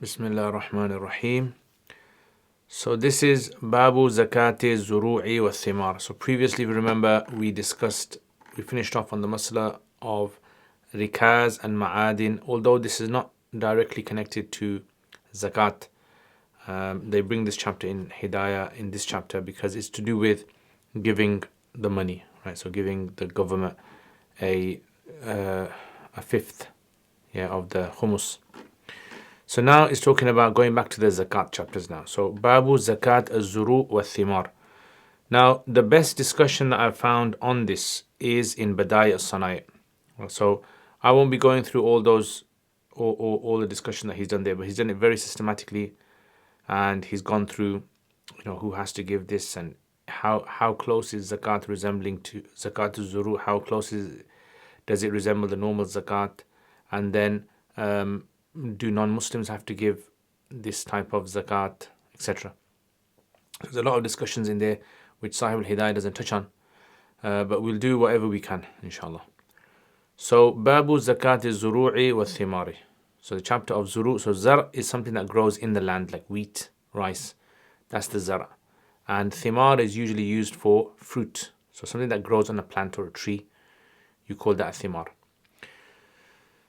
Bismillah ar-Rahman ar-Rahim. So this is Babu Zakati Zuru'i wa Thimar. So previously, if you remember, we finished off on the masla of Rikaz and Ma'adin. Although this is not directly connected to Zakat, they bring this chapter in Hidayah in this chapter because it's to do with giving the money, right? So giving the government a fifth, of the humus. So now it's talking about going back to the Zakat chapters now. So Babu Zakat Az-Zuru wa Thimar. Now the best discussion that I've found on this is in Badai As-Sanai. So I won't be going through all the discussion that he's done there, but he's done it very systematically, and he's gone through, who has to give this and how close is Zakat resembling to Zakat Az-Zuru, how close does it resemble the normal Zakat, and then do non-Muslims have to give this type of zakat, etc. There's a lot of discussions in there which Sahib al-Hidayah doesn't touch on, but we'll do whatever we can, inshallah. So, Babu Zakat al-Zuru'i wa Thimari. So the chapter of Zuru. So Zar is something that grows in the land, like wheat, rice. That's the Zara. And Thimar is usually used for fruit. So something that grows on a plant or a tree, you call that a Thimar.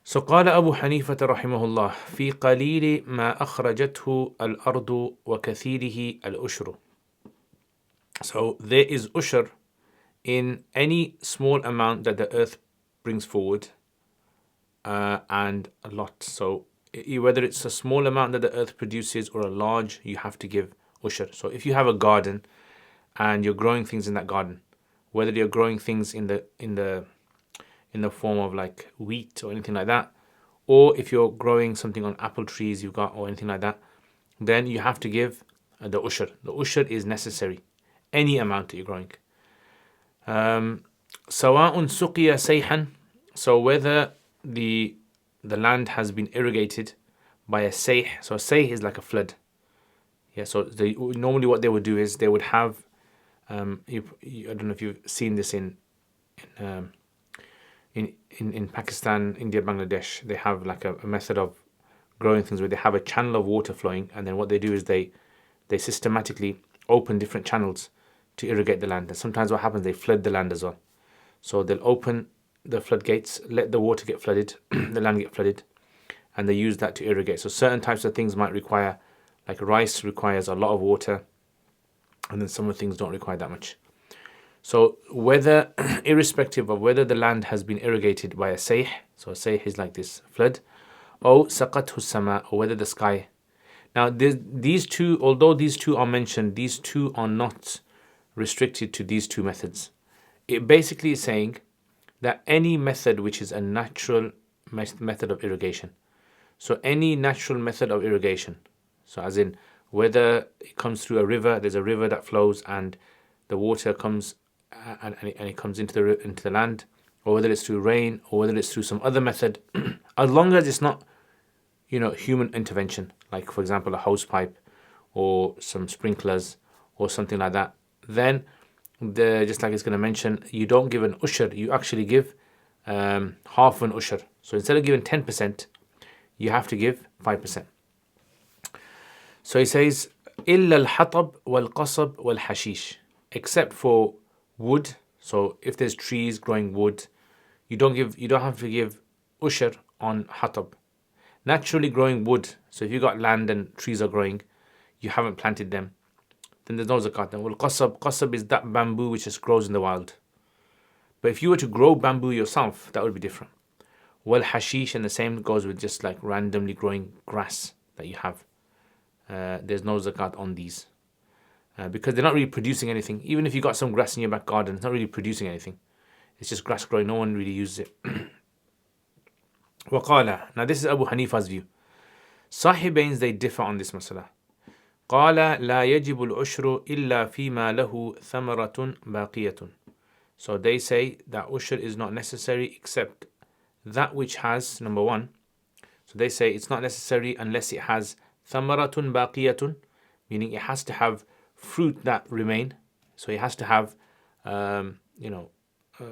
So قال أبو حنيفة رحمه الله في قليل ما أخرجته الأرض وكثيره الأشر. So there is ushur in any small amount that the earth brings forward, and a lot. So whether it's a small amount that the earth produces or a large, you have to give ushur. So if you have a garden and you're growing things in that garden, whether you're growing things in the form of like wheat or anything like that, or if you're growing something on apple trees you've got or anything like that, then you have to give the ushur. The ushur is necessary, any amount that you're growing. سواء سقي سيحا. So whether the land has been irrigated by a sayh. So a sayh is like a flood. So normally what they would do is they would have, I don't know if you've seen this in Pakistan, India, Bangladesh, they have like a method of growing things where they have a channel of water flowing, and then what they do is they systematically open different channels to irrigate the land. And sometimes what happens, they flood the land as well. So they'll open the floodgates, let the water get flooded, the land get flooded, and they use that to irrigate. So certain types of things might require, like rice requires a lot of water, and then some of the things don't require that much. So whether, irrespective of whether the land has been irrigated by a sayh, so a sayh is like this flood, or saqathu sama, or whether the sky. Now these two, although these two are mentioned, these two are not restricted to these two methods. It basically is saying that any method which is a natural method of irrigation. So any natural method of irrigation. So as in whether it comes through a river, there's a river that flows and the water comes and it comes into the land, or whether it's through rain, or whether it's through some other method, as long as it's not, human intervention, like for example a hose pipe or some sprinklers or something like that, then just like it's going to mention, you don't give an ushur, you actually give half an ushur. So instead of giving 10%, you have to give 5%. So he says, إلا الحطب والقصب والحشيش, except for wood. So if there's trees growing wood, you don't have to give ushur on hatab. Naturally growing wood. So if you got land and trees are growing, you haven't planted them, then there's no zakat. Well, qasab is that bamboo which just grows in the wild. But if you were to grow bamboo yourself, that would be different. Well, hashish, and the same goes with just like randomly growing grass that you have. There's no zakat on these. Because they're not really producing anything. Even if you got some grass in your back garden, it's not really producing anything. It's just grass growing. No one really uses it. وقال. Now this is Abu Hanifa's view. Sahibains, they differ on this masala. قال لا يجب العشر إلا فيما له ثمرة باقية. So they say that ushur is not necessary except that which has, number one. So they say it's not necessary unless it has ثمرة باقية, meaning it has to have fruit that remain. So it has to have,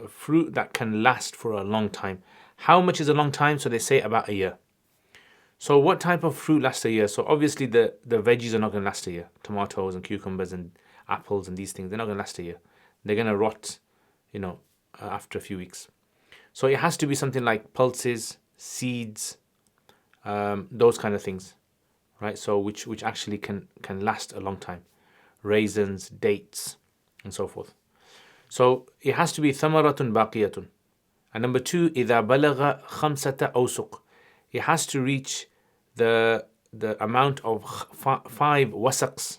fruit that can last for a long time. How much is a long time? So they say about a year. So what type of fruit lasts a year? So obviously the veggies are not going to last a year. Tomatoes and cucumbers and apples and these things, they're not going to last a year. They're going to rot, after a few weeks. So it has to be something like pulses, seeds, those kind of things, right? So which actually can last a long time. Raisins, dates, and so forth. So it has to be ثمرة باقية. And number 2, إذا بلغ خمسة أوسق. It has to reach the amount of 5 wasaqs.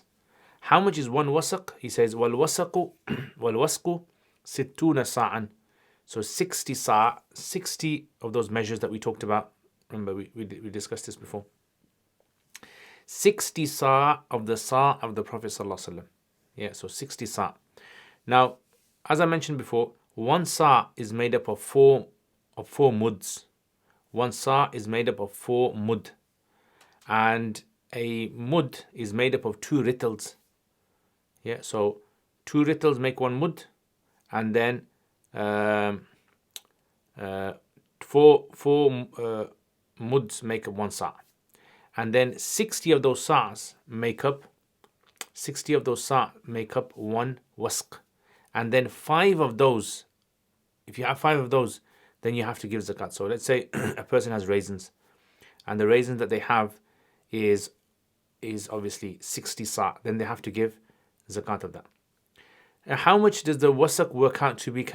How much is 1 wasaq? He says والوسق والوسق 60 صاعا. So 60 sa', 60 of those measures that we talked about. Remember, we discussed this before. 60 sa' of the Prophet sallallahu alaihi wasallam. Yeah, so 60 sa'. Now, as I mentioned before, 1 sa' is made up of 4 muds. 1 sa' is made up of 4 mud. And a mud is made up of 2 rittles. Yeah, so 2 rittles make 1 mud, and then 4 muds make up 1 sa'. And then 60 of those sa's make up 1 wasq. And then 5 of those, if you have 5 of those, then you have to give zakat. So let's say a person has raisins, and the raisins that they have is obviously 60 sa', then they have to give zakat of that. And how much does the wasaq work out to be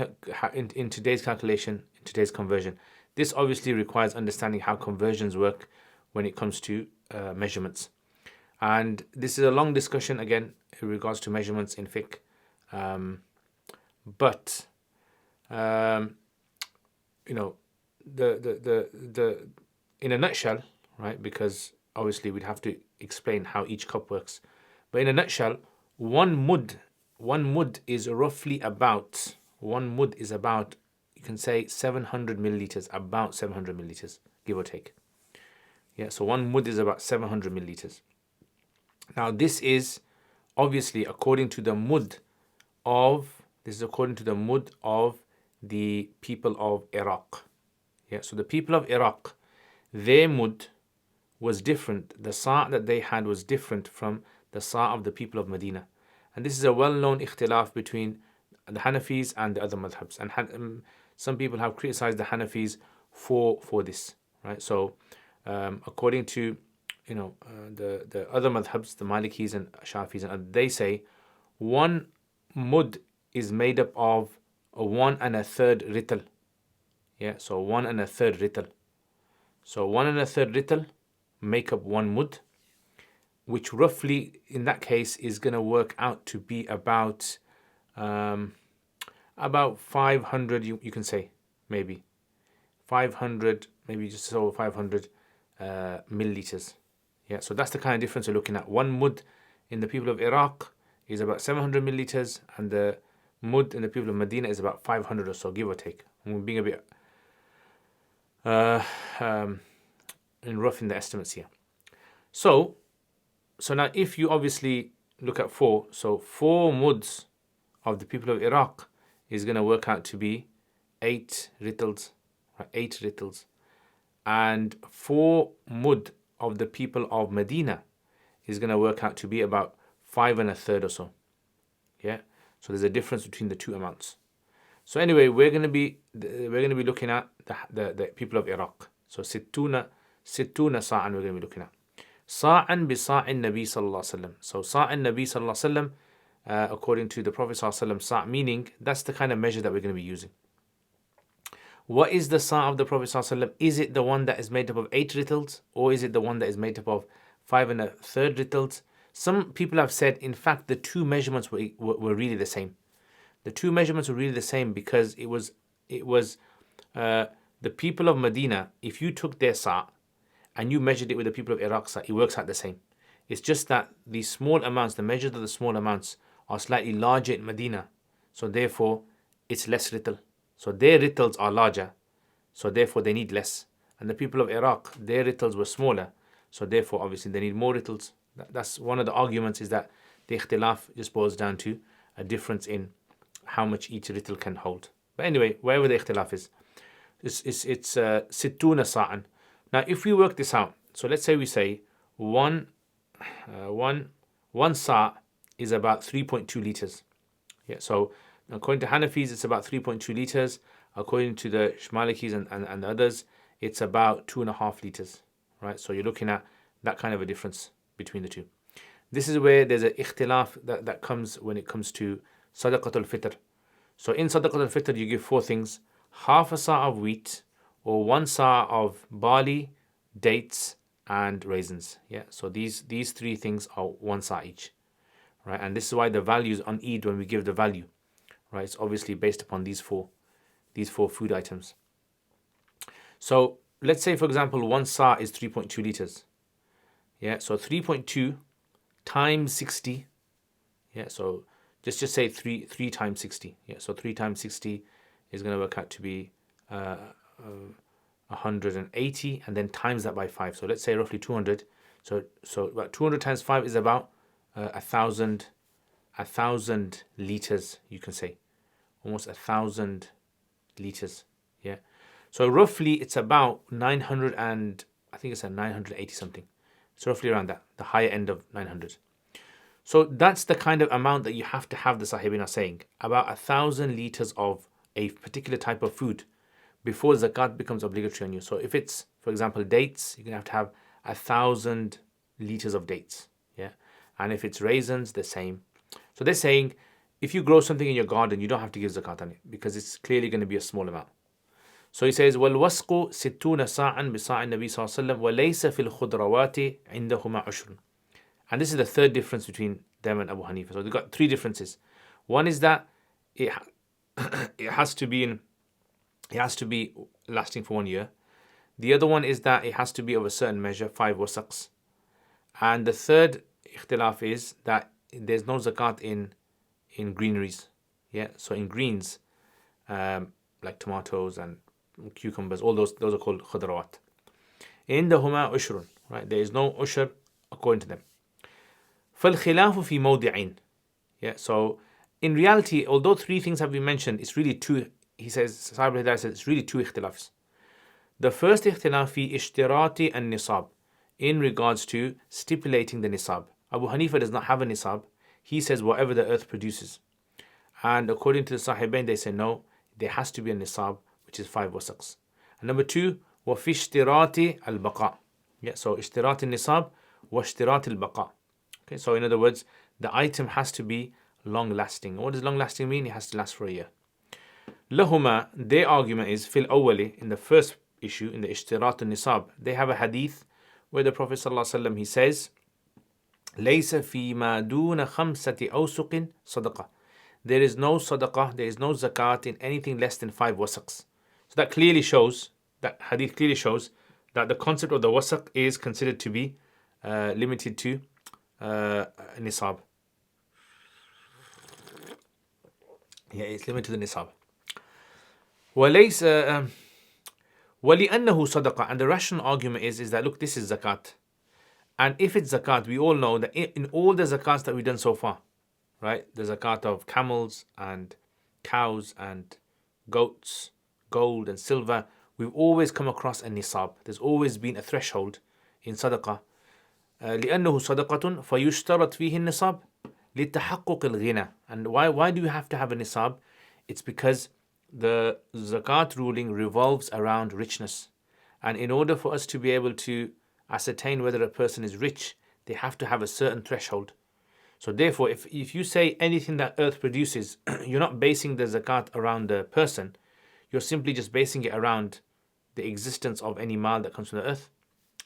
in today's calculation, in today's conversion? This obviously requires understanding how conversions work when it comes to measurements. And this is a long discussion again in regards to measurements in fiqh. But the in a nutshell, right? Because obviously we'd have to explain how each cup works. But in a nutshell, 1 mud is roughly about, you can say 700 milliliters, about 700 milliliters, give or take. Yeah, so 1 mud is about 700 milliliters. Now this is obviously according to the mud of the people of Iraq. Yeah, so the people of Iraq, their mud was different. The sa' that they had was different from the sa' of the people of Medina. And this is a well-known ikhtilaf between the Hanafis and the other madhabs. And some people have criticized the Hanafis for this, right? So according to the other madhabs, the Malikis and Shafis, and they say 1 mud is made up of a 1 1/3 ritl. Yeah, so 1 1/3 ritl. So 1 1/3 ritl make up 1 mud, which roughly in that case is going to work out to be about 500, you can say, maybe 500, maybe just over 500 milliliters. Yeah, so that's the kind of difference we're looking at. 1 mud in the people of Iraq is about 700 milliliters, and the mud in the people of Medina is about 500 or so, give or take. We're being a bit rough in the estimates here. So now if you obviously look at 4, so 4 muds of the people of Iraq is going to work out to be 8 rittles, right? 8 rittles. And 4 mud of the people of Medina is going to work out to be about 5 1/3 or so. Yeah, so there's a difference between the 2 amounts. So anyway, we're going to be looking at the people of Iraq. So sittuna sa'an we're going to be looking at. Sa'an bi sa'in Nabi sallallahu alaihi wasallam. So sa'in Nabi sallallahu alaihi wasallam, according to the Prophet sallallahu alaihi wasallam, sa', meaning that's the kind of measure that we're going to be using. What is the sa' of the Prophet sallallahu alaihi wasallam? Is it the one that is made up of 8 rittles, or is it the one that is made up of 5 1/3 rittles? Some people have said, in fact, the 2 measurements were really the same. The 2 measurements were really the same because it was the people of Medina. If you took their sa' and you measured it with the people of Iraq sa', it works out the same. It's just that the small amounts, the measures of the small amounts, are slightly larger in Medina, so therefore it's less rittle. So their rittles are larger, so therefore they need less. And the people of Iraq, their rittles were smaller, so therefore obviously they need more rittles. That's one of the arguments, is that the ikhtilaf just boils down to a difference in how much each rittle can hold. But anyway, wherever the ikhtilaf is, it's sittuna sa'an. Now if we work this out, So let's say we say one, one sa is about 3.2 liters. Yeah, so according to Hanafis, it's about 3.2 liters. According to the Malikis and the others, it's about 2.5 liters. Right, so you're looking at that kind of a difference between the two. This is where there's an ikhtilaf that comes when it comes to sadaqatul fitr. So in sadaqatul fitr, you give four things: half a sa of wheat, or one sa of barley, dates, and raisins. Yeah, so these three things are one sa each, right? And this is why the values on Eid, when we give the value, right, it's obviously based upon these four food items. So let's say, for example, one sa is 3.2 liters. Yeah, so 3.2 times 60. Yeah, so just say 3 times 60. Yeah, so 3 times 60 is going to work out to be 180, and then times that by 5. So let's say roughly 200. So about 200 times 5 is about 1,000 liters, you can say. Almost 1,000 liters. Yeah. So roughly it's about 900 and I think it's at 980 something. So roughly around that, the higher end of 900. So that's the kind of amount that you have to have, the Sahibin are saying. About 1,000 liters of a particular type of food before zakat becomes obligatory on you. So if it's, for example, dates, you're going to have 1,000 liters of dates. Yeah. And if it's raisins, the same. So they're saying, if you grow something in your garden, you don't have to give zakat on it because it's clearly going to be a small amount. So he says, وَالْوَسْقُ سِتُّونَ سَاعًا بِصَاعِ النَّبِي صلى الله عليه وسلم وَلَيْسَ فِي الْخُضْرَوَاتِ عِنْدَهُمَا عُشْرٌ. And this is the third difference between them and Abu Hanifa. So they've got three differences. One is that it has to be lasting for 1 year. The other one is that it has to be of a certain measure, 5 wasaqs. And the third ikhtilaf is that there's no zakat in greeneries. Yeah, so in greens, like tomatoes and cucumbers, all those are called khudrawat. عندهما عشر, right? There is no ushur according to them. فالخلاف في موضعين. Yeah, so in reality, although three things have been mentioned, it's really two. He says, Sahib Hidayah says, it's really two ikhtilafs. The first ikhtilaf fi ishtirati and nisab, in regards to stipulating the nisab. Abu Hanifa does not have a nisab. He says whatever the earth produces. And according to the Sahibain, they say no, there has to be a nisab, which is 5 wasaqs. And number two, وفي اشتراط البقاء. Yeah, so اشتراط النصاب واشتراط البقاء. Okay, so in other words, the item has to be long lasting. What does long lasting mean? It has to last for a year. لهما, their argument is في الأول, in the first issue, in the اشتراط النصاب, they have a hadith where the Prophet ﷺ, he says, ليس فيما دون خمسة أوسق صدقة. There is no sadaqah, there is no zakat in anything less than 5 wasaqs. So that clearly shows, that hadith clearly shows that the concept of the wasaq is considered to be limited to nisab. Yeah, it's limited to the nisab. وليس وَلِأَنَّهُ صَدَقَةٌ. And the rational argument is that, look, this is zakat. And if it's zakat, we all know that in all the zakats that we've done so far, right, the zakat of camels and cows and goats, gold and silver, we've always come across a nisab. There's always been a threshold in sadaqah. لأنه صدقة فيشترط فيه النصاب لتحقق الغنى. And why do you have to have a nisab? It's because the zakat ruling revolves around richness. And in order for us to be able to ascertain whether a person is rich, they have to have a certain threshold. So therefore, if you say anything that earth produces, you're not basing the zakat around the person, you're simply just basing it around the existence of any mal that comes from the earth.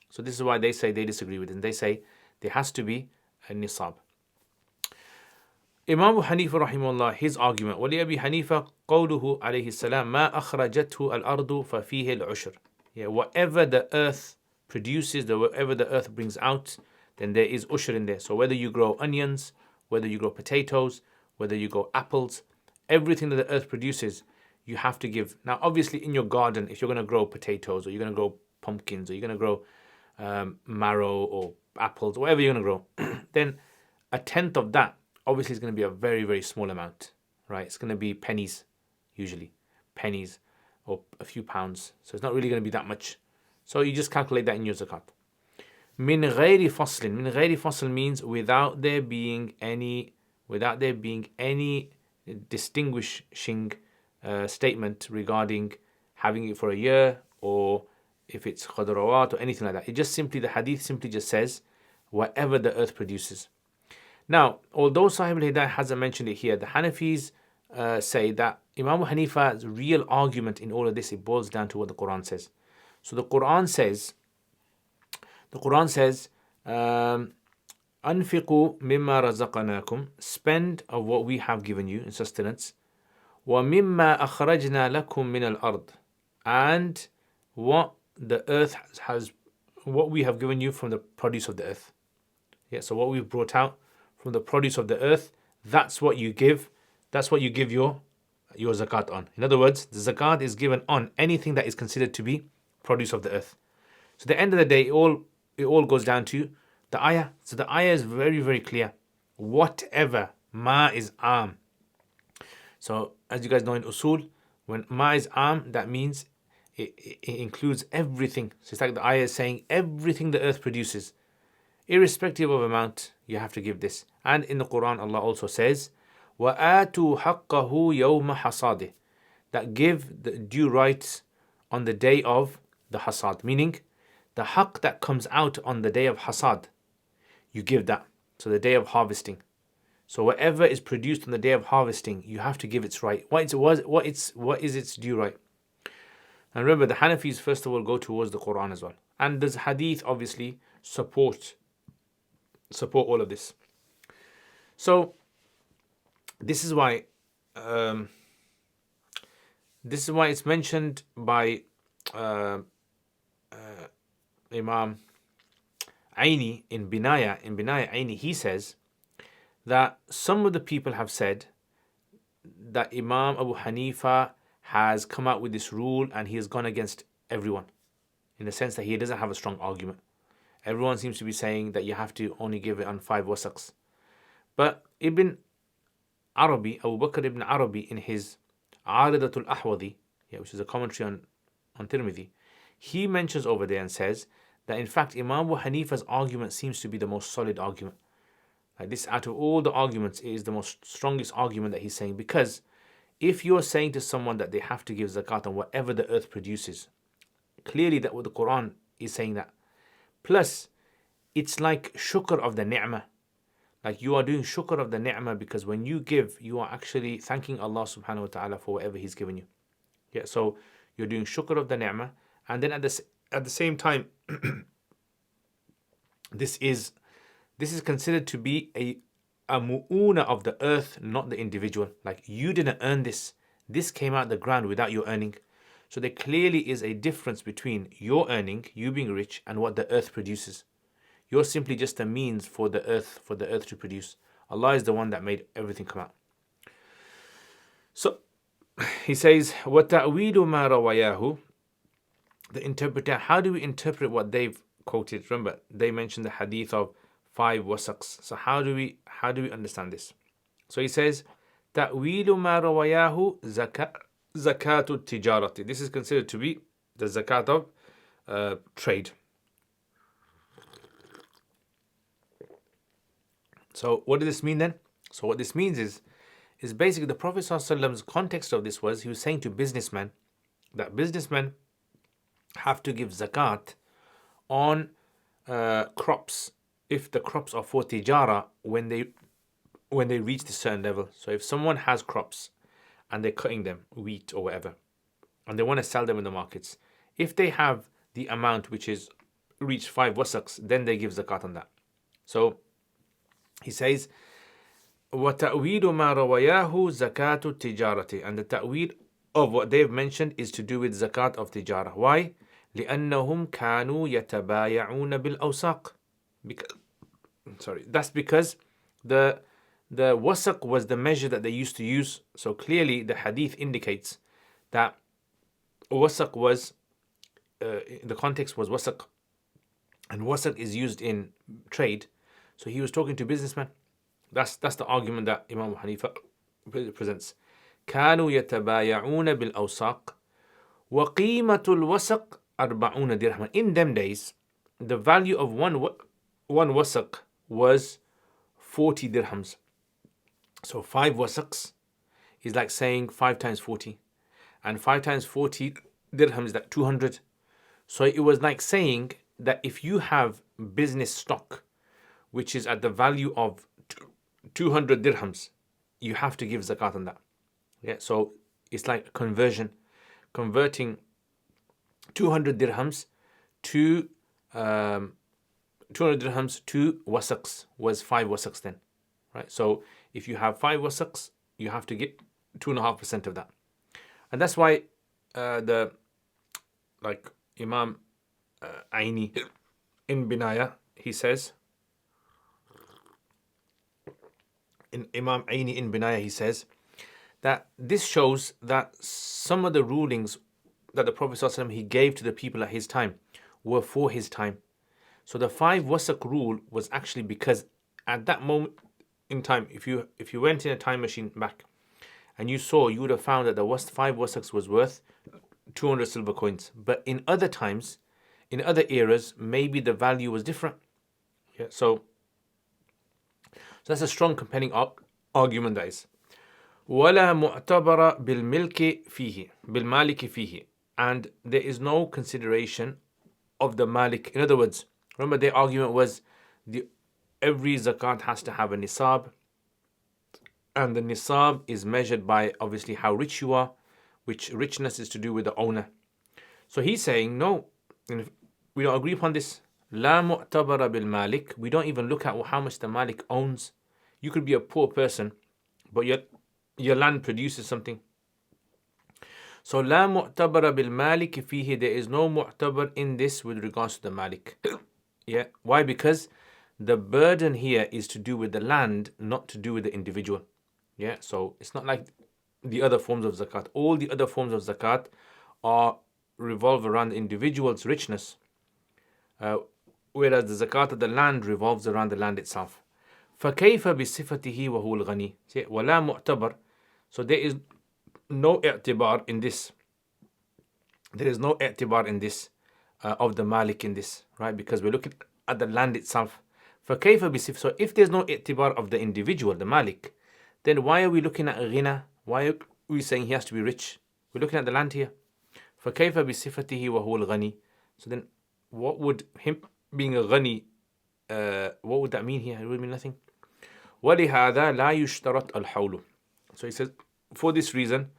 So this is why they say they disagree with it. And they say there has to be a nisab. Imam Abu Hanifa rahimahullah, his argument, وَلِأَبِي حَنِيفَ قَوْلُهُ عَلَيْهِ السَّلَامِ مَا أَخْرَجَتْهُ الْأَرْضُ فَفِيهِ الْعُشْرِ. Yeah, whatever the earth produces, whatever the earth brings out, then there is ushur in there. So whether you grow onions, whether you grow potatoes, whether you grow apples, everything that the earth produces, you have to give. Now, obviously, in your garden, if you're going to grow potatoes, or you're going to grow pumpkins, or you're going to grow marrow or apples, whatever you're going to grow, then a tenth of that obviously is going to be a very, very small amount, right? It's going to be pennies, usually. Pennies or a few pounds. So it's not really going to be that much. So you just calculate that in your zakat. Min ghairi faslin. Min ghairi fasl means without there being any distinguishing statement regarding having it for a year, or if it's khadrawat or anything like that. It just simply, the hadith simply just says whatever the earth produces. Now, although Sahib al-Hidayah hasn't mentioned it here, the Hanafis say that Imam Hanifa's real argument in all of this, it boils down to what the Quran says. So the Quran says, أنفقوا مما رزقناكم, spend of what we have given you in sustenance, ومما أخرجنا لكم من الأرض, and what the earth has, what we have given you from the produce of the earth. Yeah, so what we've brought out from the produce of the earth, that's what you give. That's what you give your zakat on. In other words, the zakat is given on anything that is considered to be produce of the earth. So at the end of the day, it all goes down to the ayah. So the ayah is very, very clear. Whatever ma is am. So as you guys know in usul, when ma is am, that means it includes everything. So it's like the ayah is saying everything the earth produces, irrespective of amount, you have to give this. And in the Quran, Allah also says, وَآتُوا حَقَّهُ يَوْمَ حَصَادِهِ, that give the due rights on the day of the hasad, meaning the haqq that comes out on the day of hasad, you give that. So the day of harvesting. So whatever is produced on the day of harvesting, you have to give its right. What is its due right? And remember, the Hanafis first of all go towards the Quran as well. And there's hadith obviously support all of this. So this is why it's mentioned by Imam Aini in Binaya Aini. He says that some of the people have said that Imam Abu Hanifa has come out with this rule and he has gone against everyone, in the sense that he doesn't have a strong argument. Everyone seems to be saying that you have to only give it on 5 wasaqs. But Ibn Arabi, Abu Bakr ibn Arabi, in his Aridatul Ahwadi, which is a commentary on Tirmidhi, he mentions over there and says that in fact Imam Abu Hanifa's argument seems to be the most solid argument. Like this, out of all the arguments, it is the most strongest argument that he's saying, because if you're saying to someone that they have to give zakat on whatever the earth produces, clearly that what the Quran is saying that. Plus, it's like shukr of the ni'mah. Like you are doing shukr of the ni'mah, because when you give, you are actually thanking Allah subhanahu wa ta'ala for whatever He's given you. Yeah, so you're doing shukr of the ni'mah, and then at the same time, this is considered to be a mu'una of the earth, not the individual. Like you didn't earn this. This came out of the ground without your earning. So there clearly is a difference between your earning, you being rich, and what the earth produces. You're simply just a means for the earth to produce. Allah is the one that made everything come out. So he says, وَتَأْوِيلُ مَا رَوَيَاهُ, the interpreter, how do we interpret what they've quoted? Remember, they mentioned the hadith of 5 wasaqs. So how do we understand this? So he says, تَأْوِيلُ مَا رَوَيَاهُ zakatu tijarati. This is considered to be the zakat of trade. So what does this mean then? So what this means is basically the Prophet ﷺ's context of this was, he was saying to businessmen that businessmen have to give zakat on crops, if the crops are for tijara, when they reach this certain level. So if someone has crops and they're cutting them, wheat or whatever, and they want to sell them in the markets, if they have the amount which is reached 5 wasaqs, then they give zakat on that. So he says, وَتَأْوِيلُ مَا رَوَيَاهُ زَكَاةُ التِّجَارَةِ, and the ta'wil of what they've mentioned is to do with zakat of tijara. Why? لِأَنَّهُمْ كَانُوا يَتَبَايَعُونَ بِالْأَوْسَاقِ. That's because the wasaq was the measure that they used to use. So clearly the hadith indicates that wasaq was, the context was wasaq, and wasaq is used in trade. So he was talking to businessmen. That's the argument that Imam Hanifa presents. كانوا يتبايعون بالأوساق وقيمة الوسق 40 درهم. In them days, the value of one wasaq was 40 dirhams. So 5 wasaqs is like saying 5 times 40. And 5 times 40 dirhams is like 200. So it was like saying that if you have business stock which is at the value of 200 dirhams, you have to give zakat on that. Yeah, so it's like converting 200 dirhams to 200 dirhams to wasaqs was 5 wasaqs then, right? So if you have 5 wasaqs, you have to get 2.5% of that, and that's why the like Imam Aini in Binaya, he says, Imam Aini in Binaya, he says that this shows that some of the rulings that the Prophet ﷺ he gave to the people at his time were for his time. So the 5 wasaq rule was actually because at that moment in time, if you went in a time machine back and you saw, you would have found that the 5 wasaqs was worth 200 silver coins. But in other times, in other eras, maybe the value was different. Yeah, so that's a strong compelling argument, that is. ولا معتبر بالملك فيه بالمالك فيه, and there is no consideration of the malik. In other words, remember their argument was every zakat has to have a nisab, and the nisab is measured by obviously how rich you are, which richness is to do with the owner. So he's saying no, we don't agree upon this. لا معتبر بالمالك, we don't even look at how much the malik owns. You could be a poor person, but your land produces something. So لا معتبر بالمالك فيه, there is no mu'tabar in this with regards to the malik. Yeah, why? Because the burden here is to do with the land, not to do with the individual. Yeah, so it's not like the other forms of zakat. All the other forms of zakat revolve around the individual's richness, whereas the zakat of the land revolves around the land itself. فكيف بصفته وهو الغني, ولا معتبر. So there is no i'tibar in this. There is no i'tibar in this of the malik in this, right? Because we're looking at the land itself. فكيف بصفته. So if there's no i'tibar of the individual, the malik, then why are we looking at ghina? Why are we saying he has to be rich? We're looking at the land here. فكيف بصفته وهو الغني. So then what would him being a ghani, what would that mean here? It would mean nothing. وَلِهَذَا لَا يُشْتَرَطْ الْحَوْلُ. So he says, for this reason,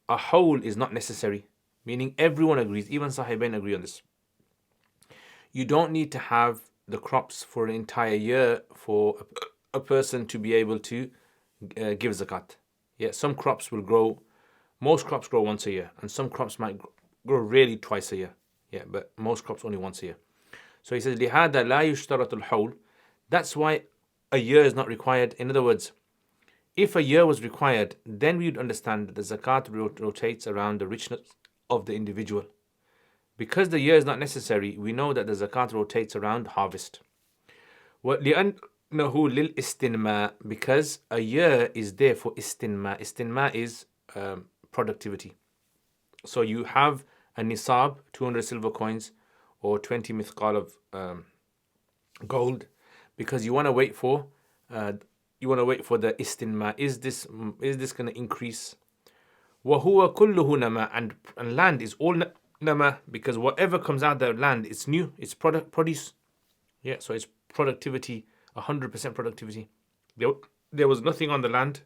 a hawl is not necessary. Meaning everyone agrees, even Sahibain agree on this. You don't need to have the crops for an entire year for a person to be able to give zakat. Yeah, some crops will grow, most crops grow once a year, and some crops might grow really twice a year. Yeah, but most crops only once a year. So he says, لِهَذَا لَا يُشْتَرَطُ الْحَوْلُ. That's why a year is not required. In other words, if a year was required, then we would understand that the zakat rotates around the richness of the individual. Because the year is not necessary, we know that the zakat rotates around harvest. لِأَنَّهُ لِلْإِسْتِنْمَاءِ, because a year is there for istinma. Istinma is productivity. So you have a nisab, 200 silver coins, or 20 mithqal of gold, because you want to wait for the istinma. Is this going to increase? وَهُوَ كُلُّهُ نَمَا, and land is all nama, because whatever comes out of the land, it's new, it's produce. Yeah, so it's productivity, 100% productivity. There was nothing on the land,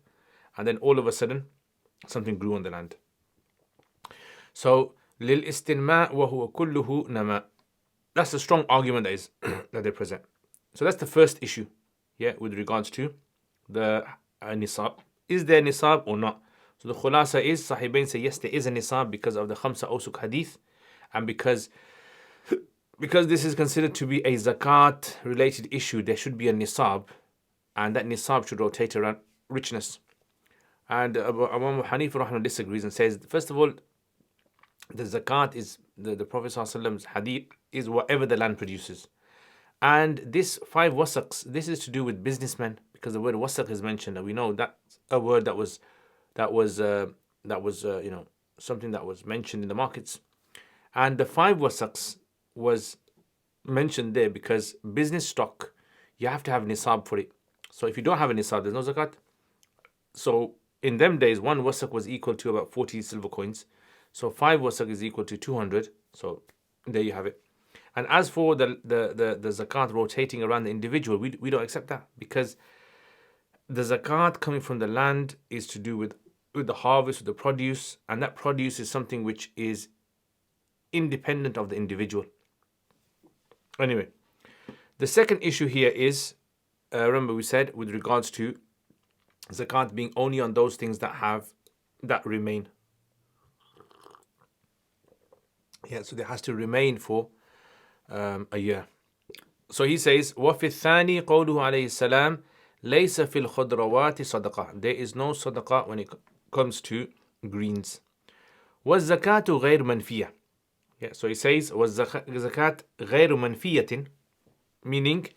and then all of a sudden, something grew on the land. So لِلْإِسْتِنْمَاء وَهُوَ كُلُّهُ نَمَا. That's a strong argument that they present. So that's the first issue, yeah, with regards to the nisab. Is there nisab or not? So the khulasa is, Sahibain say yes, there is a nisab because of the khamsa awsuq hadith, and because this is considered to be a zakat related issue, there should be a nisab, and that nisab should rotate around richness. And Imam Hanif rahimahullah disagrees and says, first of all, the zakat is the Prophet ﷺ's hadith is whatever the land produces. And this 5 wasaqs, this is to do with businessmen, because the word wasaq is mentioned, and we know that's a word that was something that was mentioned in the markets. And the 5 wasaqs was mentioned there because business stock, you have to have nisab for it. So if you don't have a nisab, there's no zakat. So in them days, one wasak was equal to about 40 silver coins. So 5 wasak is equal to 200. So there you have it. And as for the zakat rotating around the individual, we don't accept that because the zakat coming from the land is to do with the harvest, with the produce, and that produce is something which is independent of the individual. Anyway, the second issue here is, remember we said with regards to zakat being only on those things that remain. Yeah, so there has to remain for a year. So he says, وَفِي الثَّانِي قَوْلُهُ عَلَيْهِ السَّلَامِ لَيْسَ فِي الْخُضْرَوَاتِ صَدَقَةٌ. There is no sadaqah when it comes to greens. وَالزَّكَاةُ غَيْرُ مَنْفِيَةٍ. Yeah, so he says, وَالزَّكَاةُ غَيْرُ مَنْفِيَةٍ, meaning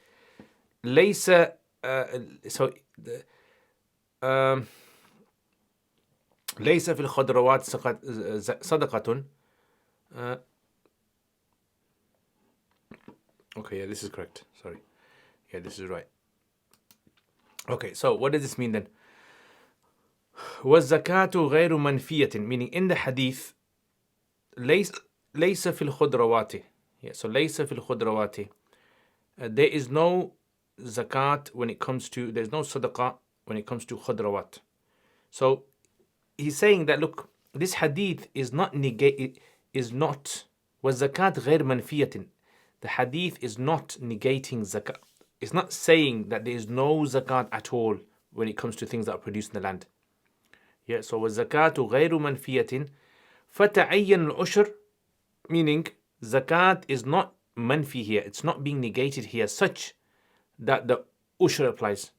لَيْسَ لَيْسَ فِي الْخُضْرَوَاتِ صَدَقَةٌ. Okay, yeah, this is correct. Sorry. Yeah, this is right. Okay, so what does this mean then? وَالزَّكَاةُ غَيْرُ مَنْفِيَةٍ, meaning in the hadith, لَيْسَ فِي الْخُضْرَوَاتِ. Yeah, so لَيْسَ فِي الْخُضْرَوَاتِ. There is no zakat when it comes to, there's no sadaqah when it comes to khudrawat. So he's saying that, look, this hadith is not وَالزَّكَاةُ غَيْرُ مَنْفِيَةٍ. The hadith is not negating zakat. It's not saying that there is no zakat at all when it comes to things that are produced in the land. Yeah, so وَالزَّكَاةُ غَيْرُ مَنْفِيَةٍ فَتَعَيَّنُ الْعُشْرِ, meaning zakat is not manfi here. It's not being negated here such that the ushr applies.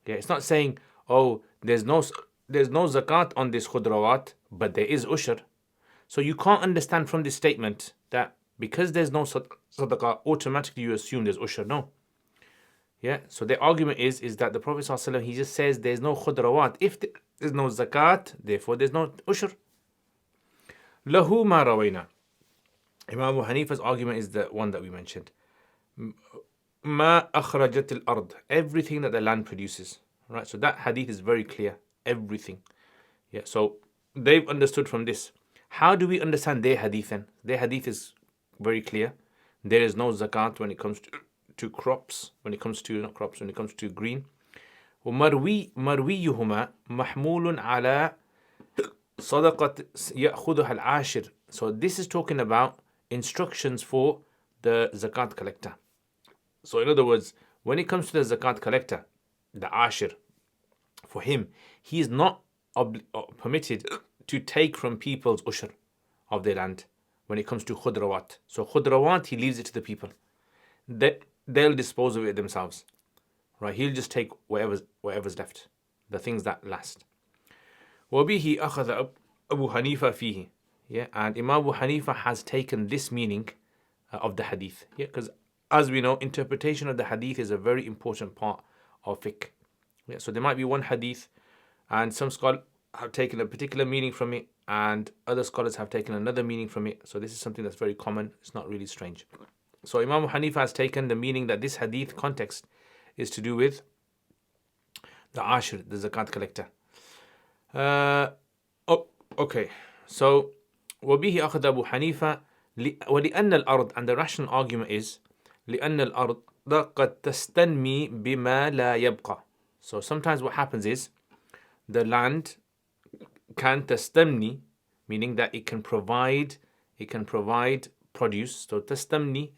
Yeah, it's not saying, oh, there's no zakat on this khudrawat, but there is ushr. So you can't understand from this statement that because there's no sadaqah, automatically you assume there's ushr. No. Yeah, so the argument is that the Prophet ﷺ, he just says there's no khudrawat. If there's no zakat, therefore there's no ushr. Lahu ma rawayna. Imam Abu Hanifa's argument is the one that we mentioned. Ma akhrajat al-ard. Everything that the land produces. Right, so that hadith is very clear. Everything. Yeah, so they've understood from this. How do we understand their hadith then? Their hadith is very clear. There is no zakat when it comes to crops, when it comes to, not crops, when it comes to green. وَمَرْوِيُّهُمَا مَحْمُولٌ عَلَى صَدَقَةٍ يَأْخُذُهَا الْعَاشِرِ. So this is talking about instructions for the zakat collector. So in other words, when it comes to the zakat collector, the ashir, for him, he is not permitted to take from people's ushr of their land when it comes to khudrawat. So khudrawat, he leaves it to the people. They'll dispose of it themselves. Right? He'll just take whatever's left, the things that last. وَبِهِ أَخَذَ أَبُو حَنِيفَةَ فِيهِ. Yeah, and Imam Abu Hanifa has taken this meaning of the hadith. Yeah, because as we know, interpretation of the hadith is a very important part of fiqh. Yeah, so there might be one hadith, and some scholars have taken a particular meaning from it, and other scholars have taken another meaning from it. So this is something that's very common. It's not really strange. So Imam Hanifa has taken the meaning that this hadith context is to do with the ashir, the zakat collector. Okay. So وَبِهِ أَخَذَ أَبُو حَنِيفَةَ وَلِأَنَّ الْأَرْض, and the rational argument is لِأَنَّ الْأَرْض قَدْ تَسْتَنْمِي بِمَا لَا يَبْقَى. So sometimes what happens is the land can تستمني, meaning that it can provide produce. So تستمني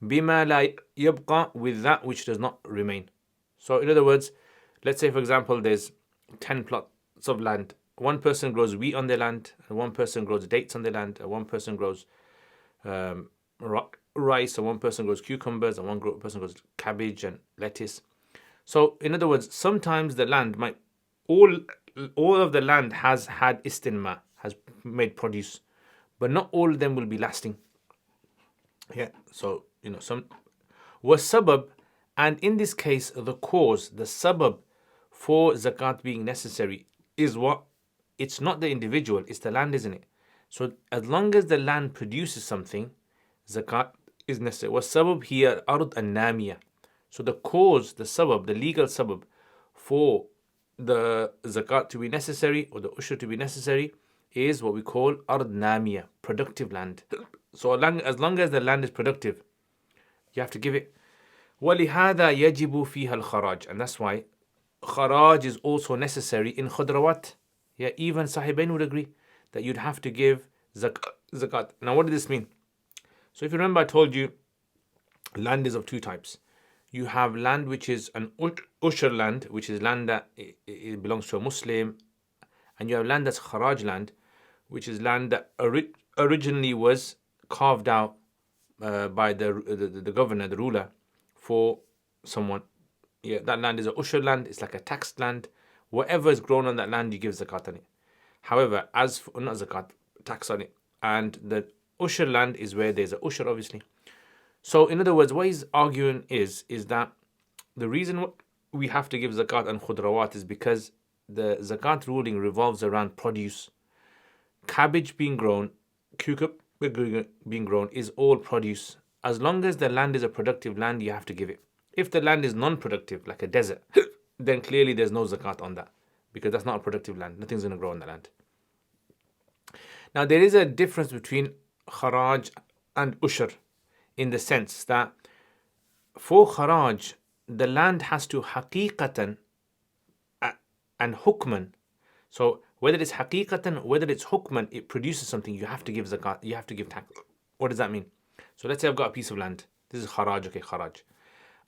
بما لا يبقى, with that which does not remain. So in other words, let's say for example there's 10 plots of land. One person grows wheat on their land, and one person grows dates on their land, and one person grows rice, and one person grows cucumbers, and one person grows cabbage and lettuce. So in other words, sometimes the land might, all of the land has had istinma, has made produce, but not all of them will be lasting. Yeah, so some was sabab, and in this case the cause, the sabab for zakat being necessary is what? It's not the individual, it's the land, isn't it? So as long as the land produces something, zakat is necessary. وَالسَّبَبْ هِيَ الْأَرْض النَّامِيَةِ. So the cause, the sabab, the legal sabab for the zakat to be necessary or the ushur to be necessary is what we call ard namiya, productive land. So as long as the land is productive, you have to give it. وَلِهَذَا يَجِبُ فِيهَا الْخَرَاج. And that's why kharaj is also necessary in khudrawat. Yeah, even Sahibain would agree that you'd have to give zakat. Now what does this mean? So if you remember, I told you land is of two types. You have land which is an ushur land, which is land that it belongs to a Muslim, and you have land that's kharaj land, which is land that originally was carved out by the governor, the ruler, for someone. Yeah, that land is a ushur land. It's like a taxed land. Whatever is grown on that land, you give zakat on it. However, as for, not zakat, tax on it, and the ushur land is where there's a ushur, obviously. So, in other words, what he's arguing is that the reason we have to give zakat on khudrawat is because the zakat ruling revolves around produce. Cabbage being grown, cucumber being grown is all produce. As long as the land is a productive land, you have to give it. If the land is non-productive, like a desert, then clearly there's no zakat on that, because that's not a productive land. Nothing's going to grow on that land. Now, there is a difference between kharaj and ushur, in the sense that for kharaj, the land has to haqiqatan and hukman. So whether it's haqiqatan, whether it's hukman, it produces something, you have to give zakat, you have to give tax. What does that mean? So let's say I've got a piece of land. This is kharaj, okay, kharaj.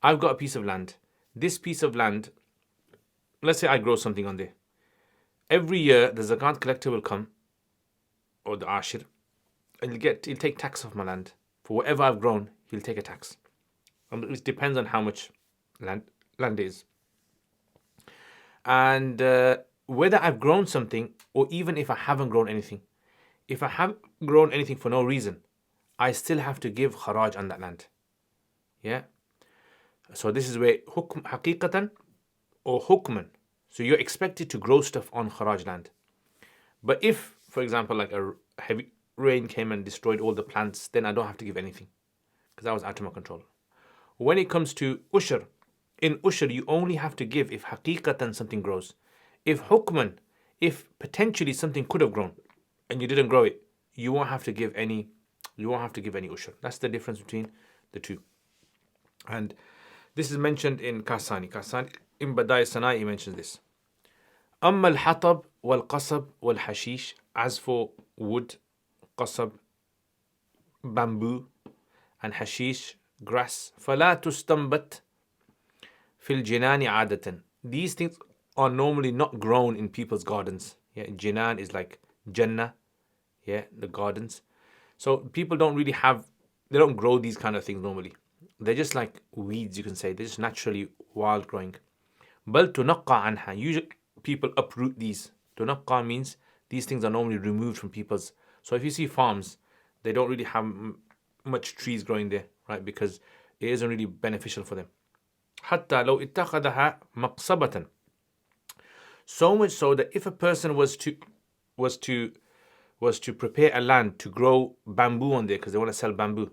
I've got a piece of land. This piece of land, let's say I grow something on there. Every year, the zakat collector will come, or the ashir, and he'll take tax off my land. For whatever I've grown, he'll take a tax. And it depends on how much land is. And whether I've grown something, or even if I haven't grown anything. If I haven't grown anything for no reason, I still have to give kharaj on that land. Yeah? So this is where haqiqatan or hukman. So you're expected to grow stuff on kharaj land. But if, for example, like a heavy rain came and destroyed all the plants, then I don't have to give anything, because that was out of my control. When it comes to ushur, in ushur you only have to give if haqiqatan something grows. If hukman, if potentially something could have grown and you didn't grow it, you won't have to give any ushur. That's the difference between the two. And this is mentioned in Kasani. In Badai Sanai he mentions this. أما الحطب والقصب والحشيش. As for wood, qasab, bamboo, and hashish, grass, فلا تستنبت في الجنان عادة. These things are normally not grown in people's gardens. Yeah, jinan is like Jannah, yeah, the gardens. So people don't grow these kind of things normally. They're just like weeds, you can say. They're just naturally wild growing. بل تنقى عنها. Usually people uproot these. Tunaqqa means these things are normally removed from people's. So if you see farms, they don't really have much trees growing there, right? Because it isn't really beneficial for them. حتى لو اتخذها مقصبة. So much so that if a person was to prepare a land to grow bamboo on there because they want to sell bamboo,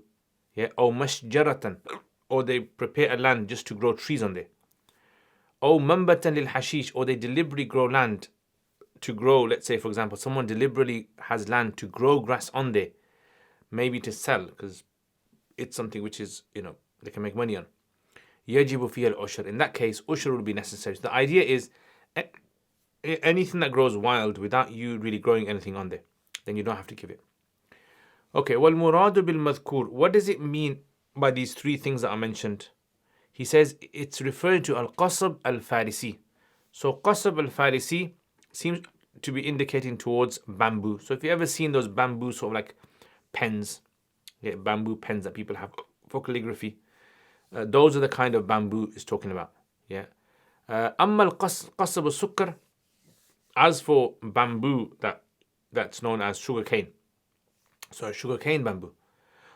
yeah, or mashjaratan, or they prepare a land just to grow trees on there, or mambatan lil hashish, or they deliberately grow land to grow, let's say for example, someone deliberately has land to grow grass on there, maybe to sell because it's something which is, they can make money on. Yajibu fiha al-ushur. In that case, ushur will be necessary. So the idea is anything that grows wild without you really growing anything on there, then you don't have to give it. Okay, wal muradu bil madhkur. What does it mean by these three things that are mentioned? He says it's referring to al-qasab al-farisi. So qasab al-farisi seems to be indicating towards bamboo. So if you ever seen those bamboo sort of like pens, bamboo pens that people have for calligraphy, those are the kind of bamboo is talking about. Yeah. Amma al-qasab al-sukkar. As for bamboo that's known as sugarcane, so sugarcane bamboo.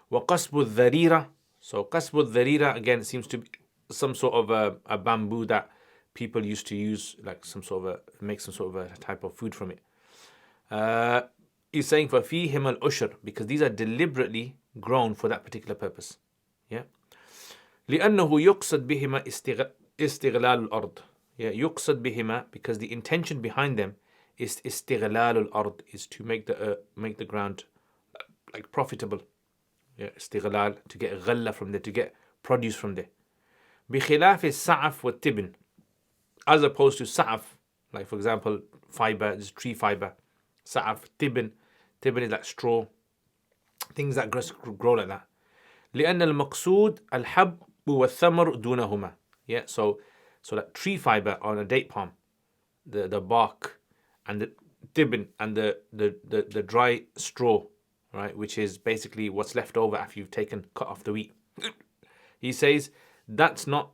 Wa qasbu dharira. So qasbu dharira again seems to be some sort of a bamboo that people used to use, like make some sort of a type of food from it. He's saying for fihim al ushur, because these are deliberately grown for that particular purpose. Yeah. لأنه يقصد بهما استغلال الأرض. Yeah, يقصد بهما, because the intention behind them is استغلال الأرض, is to make the ground like profitable. Yeah, استغلال, to get غلة from there, to get produce from there. بخلاف السعف والتبن, as opposed to sa'af, like for example fiber, this tree fiber. Sa'af, tibn is like straw, things that grow like that. لأن المقصود الحب والثمر دونهما. Yeah, so that tree fiber on a date palm, the bark, and the tibn, and the dry straw, right, which is basically what's left over after you've cut off the wheat. He says that's not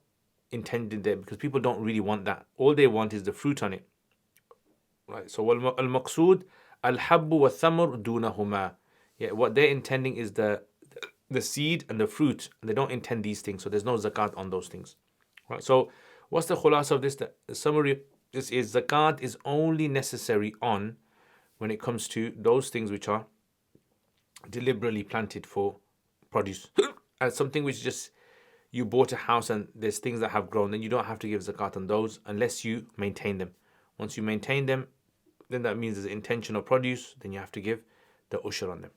intended there, because people don't really want that. All they want is the fruit on it. Right. So المقصود الحب والثمر دونهما. Yeah, what they're intending is the seed and the fruit, and they don't intend these things, so there's no zakat on those things. Right. So what's the khulasa of this? The summary of this is zakat is only necessary on when it comes to those things which are deliberately planted for produce. And something which just, you bought a house and there's things that have grown, then you don't have to give zakat on those unless you maintain them. Once you maintain them, then that means there's an intention of produce, then you have to give the ushur on them.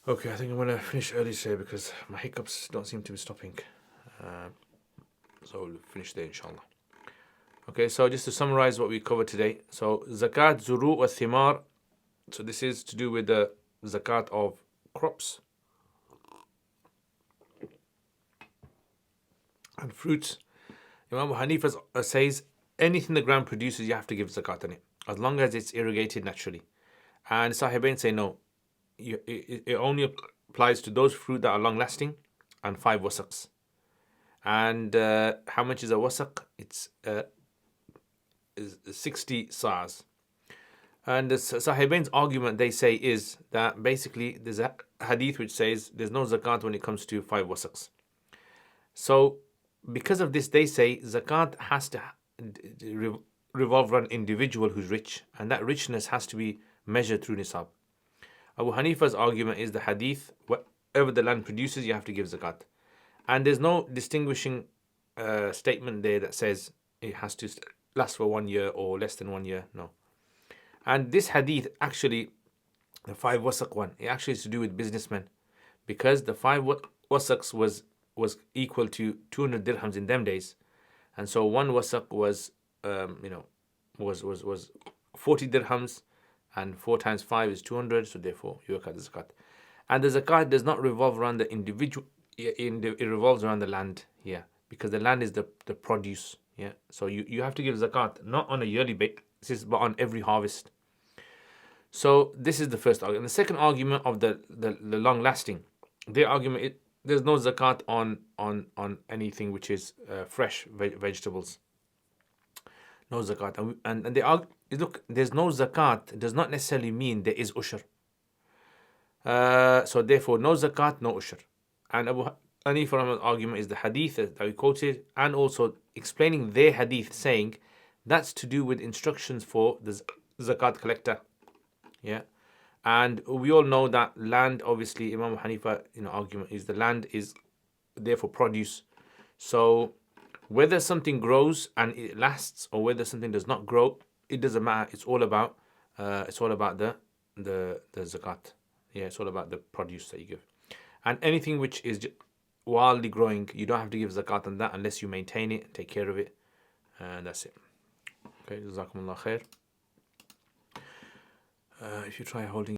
Okay, I think I'm going to finish early today because my hiccups don't seem to be stopping. So we'll finish there, inshallah. Okay, so just to summarize what we covered today. So zakat, zuru' wa thimar. So this is to do with the zakat of crops and fruits. Imam Hanifa says anything the ground produces, you have to give zakat on it, as long as it's irrigated naturally. And Sahibain say no, it only applies to those fruit that are long lasting and 5 wasaqs. And how much is a wasaq? It's 60 sa'as. And the Sahibain's argument, they say, is that basically there's a hadith which says there's no zakat when it comes to 5 wasaqs. So because of this, they say zakat has to revolve around an individual who's rich, and that richness has to be measured through nisab. Abu Hanifa's argument is the hadith, whatever the land produces, you have to give zakat. And there's no distinguishing statement there that says it has to last for 1 year or less than 1 year. No. And this hadith, actually, the 5 wasaq one, it actually is to do with businessmen, because the 5 wasaqs was equal to 200 dirhams in them days, and so 1 wasaq was was 40 dirhams, and 4 times 5 is 200, so therefore you work out the zakat. And the zakat does not revolve around the individual, it revolves around the land here, because the land is the produce. Yeah, so you have to give zakat not on a yearly basis but on every harvest. So this is the first argument. And the second argument of the long lasting, their argument, there's no zakat on anything which is fresh vegetables. No zakat. And they argue, look, there's no zakat does not necessarily mean there is ushur. So therefore, no zakat, no ushur. And Abu Hanifa's argument is the hadith that we quoted, and also explaining their hadith, saying that's to do with instructions for the zakat collector. Yeah. And we all know that land, obviously, Imam Hanifa, argument is the land is there for produce. So whether something grows and it lasts, or whether something does not grow, it doesn't matter. It's all about the zakat. Yeah, it's all about the produce that you give. And anything which is just wildly growing, you don't have to give zakat on that unless you maintain it, take care of it, and that's it. Okay, jazakumullah khair. If you try holding